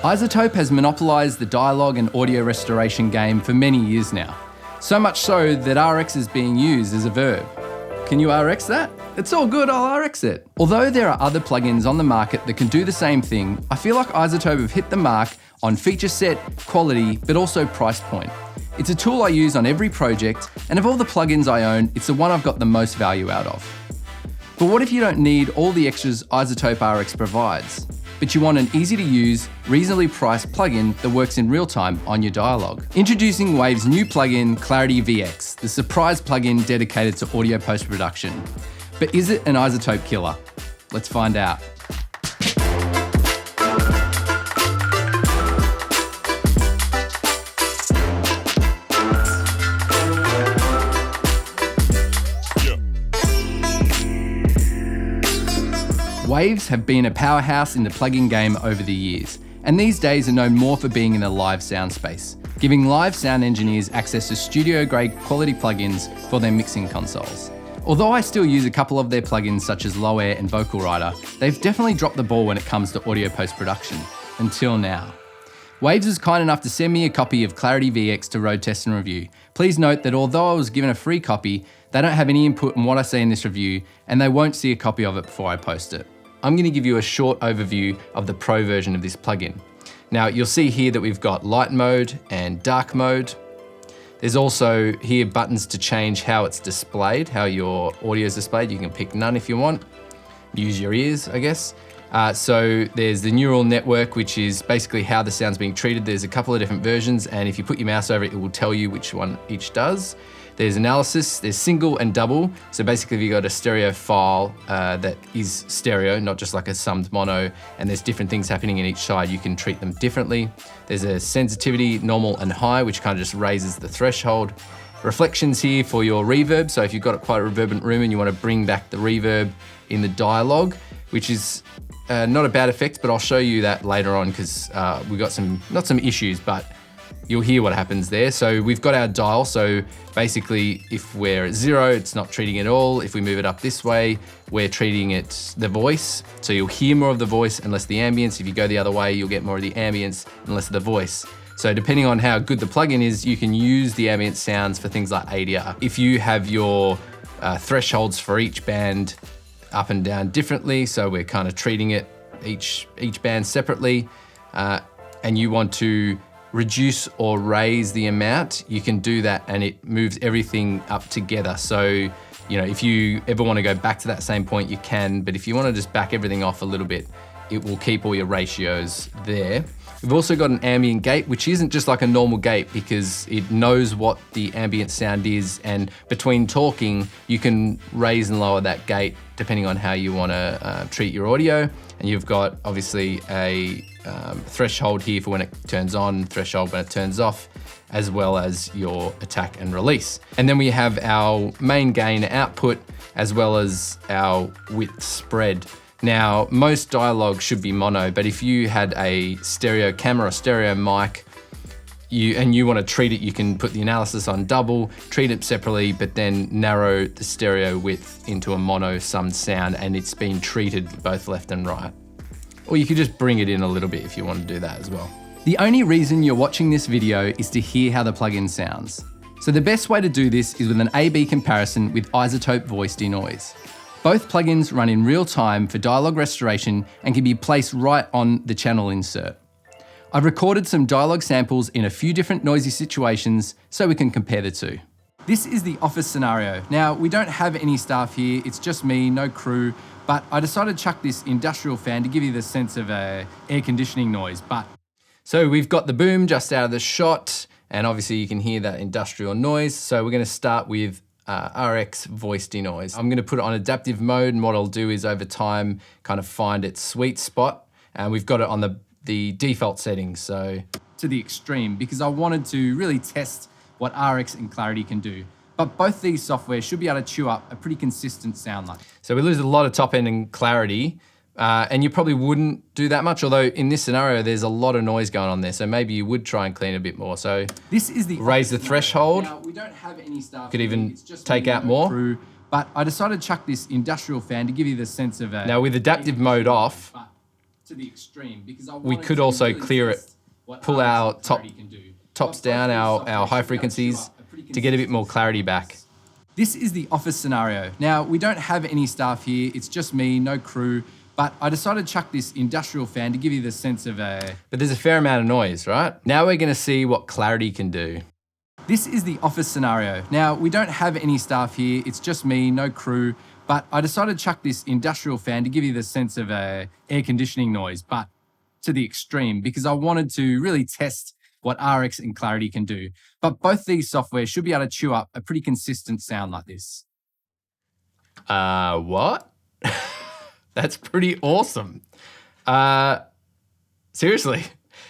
iZotope has monopolised the dialogue and audio restoration game for many years now. So much so that RX is being used as a verb. Can you RX that? It's all good, I'll RX it. Although there are other plugins on the market that can do the same thing, I feel like iZotope have hit the mark on feature set, quality, but also price point. It's a tool I use on every project, and of all the plugins I own, it's the one I've got the most value out of. But what if you don't need all the extras iZotope RX provides, but you want an easy to use, reasonably priced plugin that works in real time on your dialogue? Introducing Wave's new plugin, Clarity VX, the surprise plugin dedicated to audio post-production. But is it an iZotope killer? Let's find out. Waves have been a powerhouse in the plugin game over the years, and these days are known more for being in the live sound space, giving live sound engineers access to studio-grade quality plugins for their mixing consoles. Although I still use a couple of their plugins such as Low Air and Vocal Writer, they've definitely dropped the ball when it comes to audio post-production, until now. Waves was kind enough to send me a copy of Clarity VX to road test and review. Please note that although I was given a free copy, they don't have any input on what I say in this review, and they won't see a copy of it before I post it. I'm going to give you a short overview of the pro version of this plugin. Now you'll see here that we've got light mode and dark mode. There's also here buttons to change how it's displayed, how your audio is displayed. You can pick none if you want. Use your ears, I guess. So there's the neural network, which is basically how the sound's being treated. There's a couple of different versions, and if you put your mouse over it, it will tell you which one each does. There's analysis, there's single and double. So basically if you've got a stereo file that is stereo, not just like a summed mono, and there's different things happening in each side, you can treat them differently. There's a sensitivity, normal and high, which kind of just raises the threshold. Reflections here for your reverb. So if you've got quite a reverberant room and you want to bring back the reverb in the dialogue, which is not a bad effect, but I'll show you that later on because we've got not some issues, but you'll hear what happens there. So we've got our dial. So basically if we're at 0, it's not treating it at all. If we move it up this way, we're treating it the voice. So you'll hear more of the voice and less the ambience. If you go the other way, you'll get more of the ambience and less of the voice. So depending on how good the plugin is, you can use the ambient sounds for things like ADR. If you have your thresholds for each band up and down differently, so we're kind of treating it each band separately, and you want to reduce or raise the amount, you can do that and it moves everything up together. So, you know, if you ever want to go back to that same point, you can, but if you want to just back everything off a little bit, it will keep all your ratios there. We've also got an ambient gate, which isn't just like a normal gate because it knows what the ambient sound is, and between talking, you can raise and lower that gate depending on how you want to treat your audio. And you've got obviously a threshold here for when it turns on, threshold when it turns off, as well as your attack and release. And then we have our main gain output, as well as our width spread. Now, most dialogue should be mono, but if you had a stereo camera or stereo mic, you want to treat it, you can put the analysis on double, treat it separately, but then narrow the stereo width into a mono summed sound, and it's been treated both left and right. Or you could just bring it in a little bit if you want to do that as well. The only reason you're watching this video is to hear how the plugin sounds. So the best way to do this is with an A/B comparison with iZotope Voice Denoise. Both plugins run in real time for dialogue restoration and can be placed right on the channel insert. I've recorded some dialogue samples in a few different noisy situations so we can compare the two. This is the office scenario. Now, we don't have any staff here, it's just me, no crew, but I decided to chuck this industrial fan to give you the sense of air conditioning noise. So we've got the boom just out of the shot, and obviously you can hear that industrial noise. So we're gonna start with RX Voice Denoise. I'm gonna put it on adaptive mode, and what I'll do is over time kind of find its sweet spot. And we've got it on the default settings, so to the extreme, because I wanted to really test what RX and Clarity can do. But both these software should be able to chew up a pretty consistent sound like. So we lose a lot of top end in Clarity, and you probably wouldn't do that much, although in this scenario, there's a lot of noise going on there, so maybe you would try and clean a bit more. So this is the raise the threshold. Now, we don't have any staff. Could even take out more. Crew, but I decided to chuck this industrial fan to give you the sense of now with adaptive mode off, to the extreme because we could also clear it, pull our tops down, our high frequencies to get a bit more clarity back. This is the office scenario. Now, we don't have any staff here. It's just me, no crew. But I decided to chuck this industrial fan to give you the sense of a... But there's a fair amount of noise, right? Now we're gonna see what clarity can do. This is the office scenario. Now, we don't have any staff here. It's just me, no crew. But I decided to chuck this industrial fan to give you the sense of a air conditioning noise, but to the extreme, because I wanted to really test what RX and Clarity can do. But both these software should be able to chew up a pretty consistent sound like this. What? That's pretty awesome. Seriously.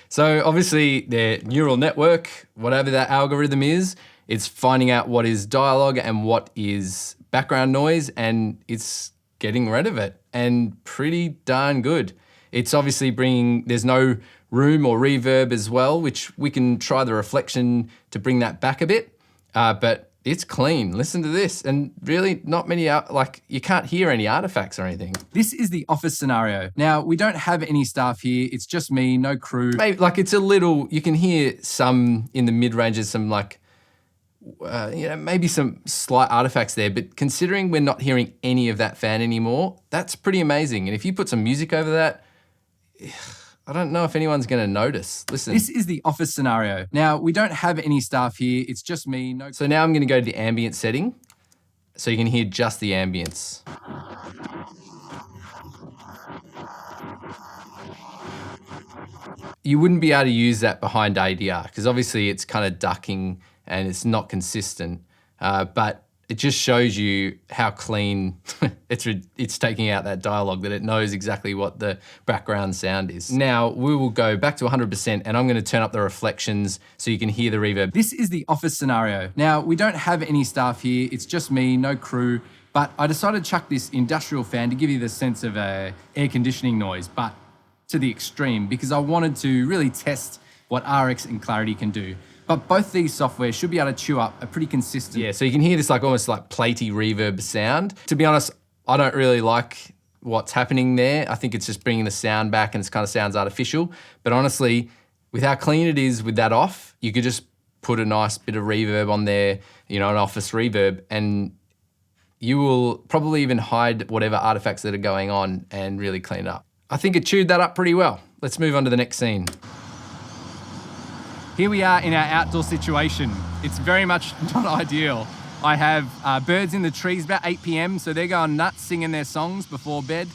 So obviously their neural network, whatever that algorithm is, it's finding out what is dialogue and what is background noise, and it's getting rid of it, and pretty darn good. It's obviously there's no room or reverb as well, which we can try the reflection to bring that back a bit, but it's clean. Listen to this, and really not many, you can't hear any artifacts or anything. This is the office scenario. Now, we don't have any staff here. It's just me, no crew. Maybe, it's a little, you can hear some in the mid-ranges, some maybe some slight artifacts there, but considering we're not hearing any of that fan anymore, that's pretty amazing. And if you put some music over that, I don't know if anyone's gonna notice. Listen. This is the office scenario. Now, we don't have any staff here. It's just me. No. So now I'm gonna go to the ambience setting so you can hear just the ambience. You wouldn't be able to use that behind ADR because obviously it's kind of ducking and it's not consistent, but it just shows you how clean it's taking out that dialogue, that it knows exactly what the background sound is. Now we will go back to 100% and I'm gonna turn up the reflections so you can hear the reverb. This is the office scenario. Now, we don't have any staff here. It's just me, no crew, but I decided to chuck this industrial fan to give you the sense of a air conditioning noise, but to the extreme, because I wanted to really test what RX and Clarity can do. But both these software should be able to chew up a pretty consistent... Yeah, so you can hear this almost platey reverb sound. To be honest, I don't really like what's happening there. I think it's just bringing the sound back and it kind of sounds artificial. But honestly, with how clean it is with that off, you could just put a nice bit of reverb on there, an office reverb, and you will probably even hide whatever artifacts that are going on and really clean it up. I think it chewed that up pretty well. Let's move on to the next scene. Here we are in our outdoor situation. It's very much not ideal. I have birds in the trees about 8 p.m, so they're going nuts singing their songs before bed.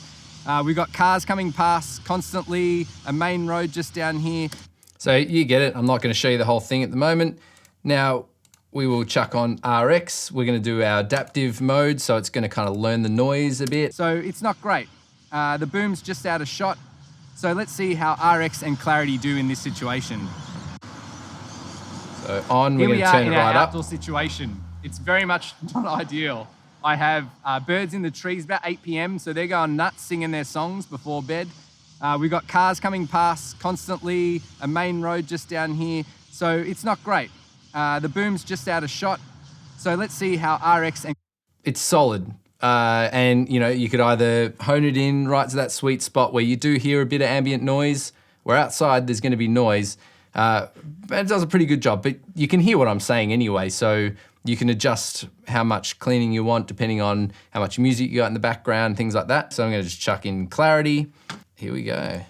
We've got cars coming past constantly, a main road just down here. So you get it. I'm not going to show you the whole thing at the moment. Now we will chuck on RX. We're going to do our adaptive mode, so it's going to kind of learn the noise a bit. So it's not great. The boom's just out of shot. So let's see how RX and Clarity do in this situation. So on, we're going to turn it right up. Here we are in our outdoor situation. It's very much not ideal. I have birds in the trees about 8 p.m, so they're going nuts singing their songs before bed. We've got cars coming past constantly, a main road just down here. So it's not great. The boom's just out of shot. So let's see how RX and... It's solid. And you could either hone it in right to that sweet spot where you do hear a bit of ambient noise, where outside there's going to be noise. But it does a pretty good job, but you can hear what I'm saying anyway, so you can adjust how much cleaning you want depending on how much music you got in the background, things like that. So I'm gonna just chuck in Clarity. Here we go.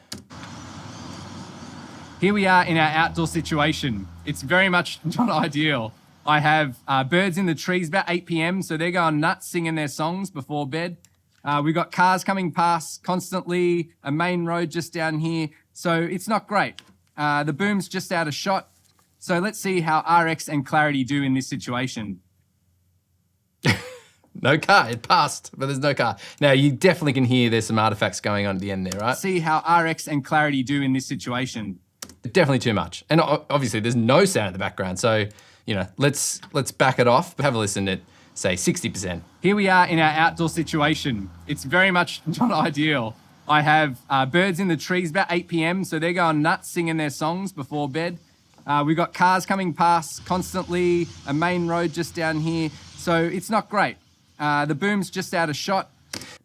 Here we are in our outdoor situation. It's very much not ideal. I have birds in the trees about 8 p.m, so they're going nuts singing their songs before bed. We've got cars coming past constantly, a main road just down here, so it's not great. The boom's just out of shot. So let's see how RX and Clarity do in this situation. No car, it passed, but there's no car. Now you definitely can hear there's some artifacts going on at the end there, right? See how RX and Clarity do in this situation. Definitely too much. And obviously there's no sound in the background. So, let's back it off, have a listen at say 60%. Here we are in our outdoor situation. It's very much not ideal. I have birds in the trees about 8 p.m, so they're going nuts singing their songs before bed. We've got cars coming past constantly, a main road just down here, so it's not great. The boom's just out of shot.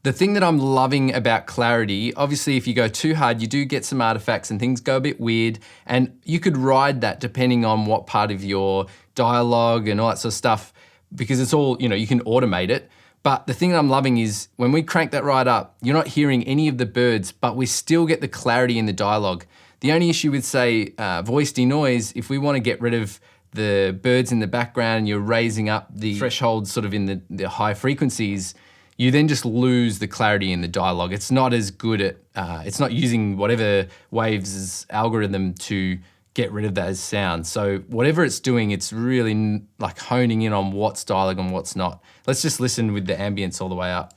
The thing that I'm loving about clarity, obviously if you go too hard, you do get some artifacts and things go a bit weird, and you could ride that depending on what part of your dialogue and all that sort of stuff, because it's all, you can automate it. But the thing that I'm loving is when we crank that right up, you're not hearing any of the birds, but we still get the clarity in the dialogue. The only issue with, say, voice denoise, if we want to get rid of the birds in the background and you're raising up the threshold sort of in the high frequencies, you then just lose the clarity in the dialogue. It's not as good at, it's not using whatever Waves' algorithm to get rid of those sounds. So whatever it's doing, it's really like honing in on what's dialogue and what's not. Let's just listen with the ambience all the way up.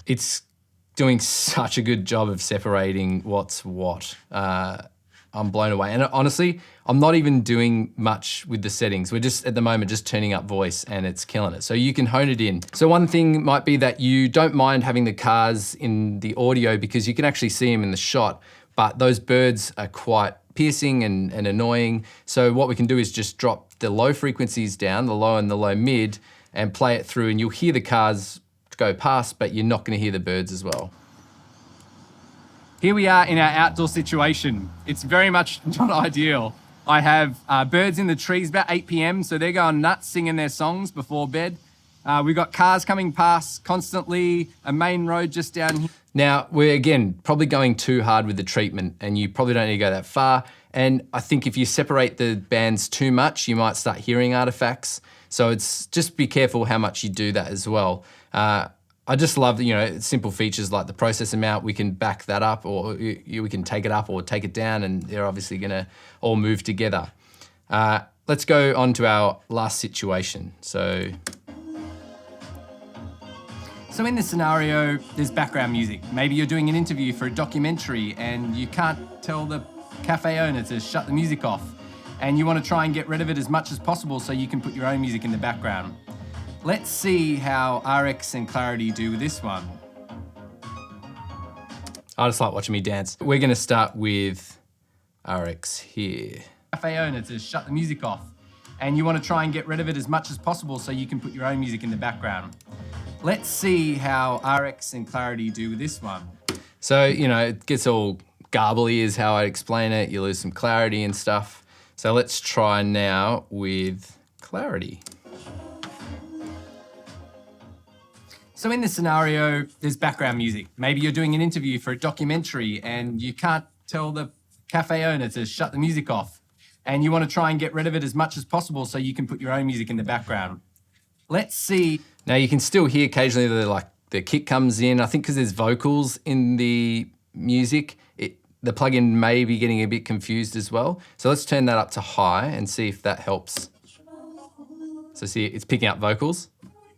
It's doing such a good job of separating what's what. I'm blown away. And honestly, I'm not even doing much with the settings. We're just, at the moment, just turning up voice and it's killing it. So you can hone it in. So one thing might be that you don't mind having the cars in the audio because you can actually see them in the shot, but those birds are quite piercing and annoying. So what we can do is just drop the low frequencies down, the low and the low mid, and play it through, and you'll hear the cars go past, but you're not going to hear the birds as well. Here we are in our outdoor situation. It's very much not ideal. I have birds in the trees about 8 p.m, so they're going nuts singing their songs before bed. We've got cars coming past constantly, a main road just down here. Now, we're again probably going too hard with the treatment, and you probably don't need to go that far. And I think if you separate the bands too much, you might start hearing artifacts. So it's just be careful how much you do that as well. I just love, simple features like the process amount. We can back that up, or we can take it up or take it down, and they're obviously gonna all move together. Let's go on to our last situation. So in this scenario, there's background music. Maybe you're doing an interview for a documentary and you can't tell the cafe owner to shut the music off, and you want to try and get rid of it as much as possible so you can put your own music in the background. Let's see how RX and Clarity do with this one. I just like watching me dance. We're gonna start with RX here. Cafe owner to shut the music off, and you want to try and get rid of it as much as possible so you can put your own music in the background. Let's see how RX and Clarity do with this one. So, it gets all garbly is how I explain it. You lose some clarity and stuff. So let's try now with Clarity. So in this scenario, there's background music. Maybe you're doing an interview for a documentary and you can't tell the cafe owner to shut the music off, and you want to try and get rid of it as much as possible so you can put your own music in the background. Let's see. Now you can still hear occasionally the kick comes in. I think because there's vocals in the music, the plugin may be getting a bit confused as well. So let's turn that up to high and see if that helps. So see, it's picking up vocals.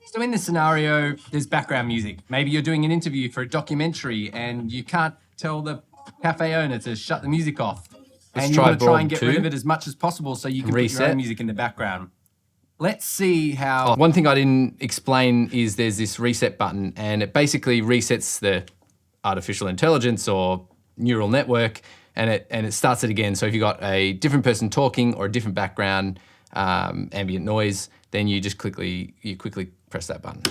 So in this scenario, there's background music. Maybe you're doing an interview for a documentary and you can't tell the cafe owner to shut the music off. And you want to try and get rid of it as much as possible so you can put your own music in the background. Let's see how... One thing I didn't explain is there's this reset button, and it basically resets the artificial intelligence or neural network, and it starts it again. So if you've got a different person talking or a different background, ambient noise, then you just quickly press that button.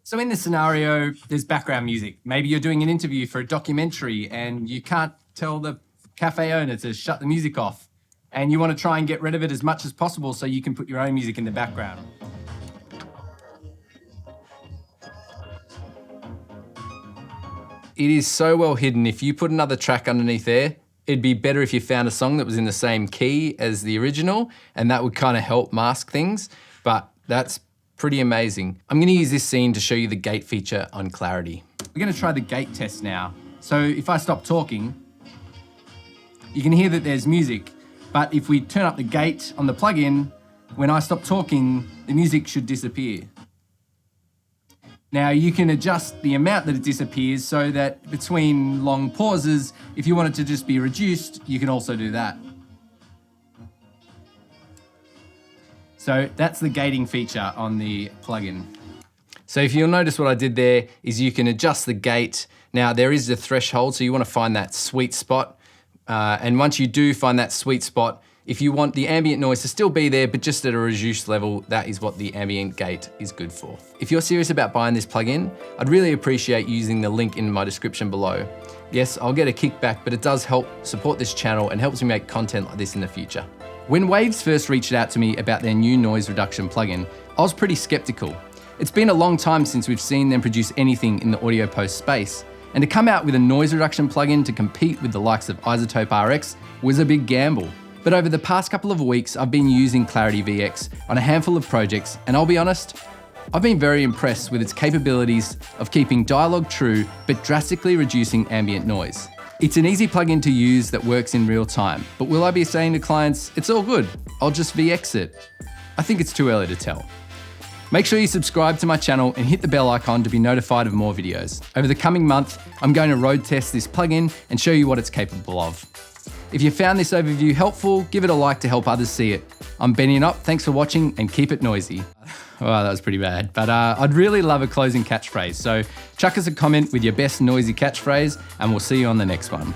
So in this scenario, there's background music. Maybe you're doing an interview for a documentary and you can't tell the cafe owner to shut the music off, and you want to try and get rid of it as much as possible so you can put your own music in the background. It is so well hidden. If you put another track underneath there, it'd be better if you found a song that was in the same key as the original, and that would kind of help mask things, but that's pretty amazing. I'm gonna use this scene to show you the gate feature on Clarity. We're gonna try the gate test now. So if I stop talking, you can hear that there's music, but if we turn up the gate on the plugin, when I stop talking, the music should disappear. Now you can adjust the amount that it disappears so that between long pauses, if you want it to just be reduced, you can also do that. So that's the gating feature on the plugin. So if you'll notice what I did there is you can adjust the gate. Now there is a threshold, so you want to find that sweet spot. And once you do find that sweet spot, if you want the ambient noise to still be there, but just at a reduced level, that is what the ambient gate is good for. If you're serious about buying this plugin, I'd really appreciate using the link in my description below. Yes, I'll get a kickback, but it does help support this channel and helps me make content like this in the future. When Waves first reached out to me about their new noise reduction plugin, I was pretty skeptical. It's been a long time since we've seen them produce anything in the audio post space, and to come out with a noise reduction plugin to compete with the likes of iZotope RX was a big gamble. But over the past couple of weeks, I've been using Clarity VX on a handful of projects, and I'll be honest, I've been very impressed with its capabilities of keeping dialogue true, but drastically reducing ambient noise. It's an easy plugin to use that works in real time, but will I be saying to clients, it's all good, I'll just VX it? I think it's too early to tell. Make sure you subscribe to my channel and hit the bell icon to be notified of more videos. Over the coming month, I'm going to road test this plugin and show you what it's capable of. If you found this overview helpful, give it a like to help others see it. I'm Benni Knop, thanks for watching and keep it noisy. Oh, that was pretty bad, but I'd really love a closing catchphrase, so chuck us a comment with your best noisy catchphrase and we'll see you on the next one.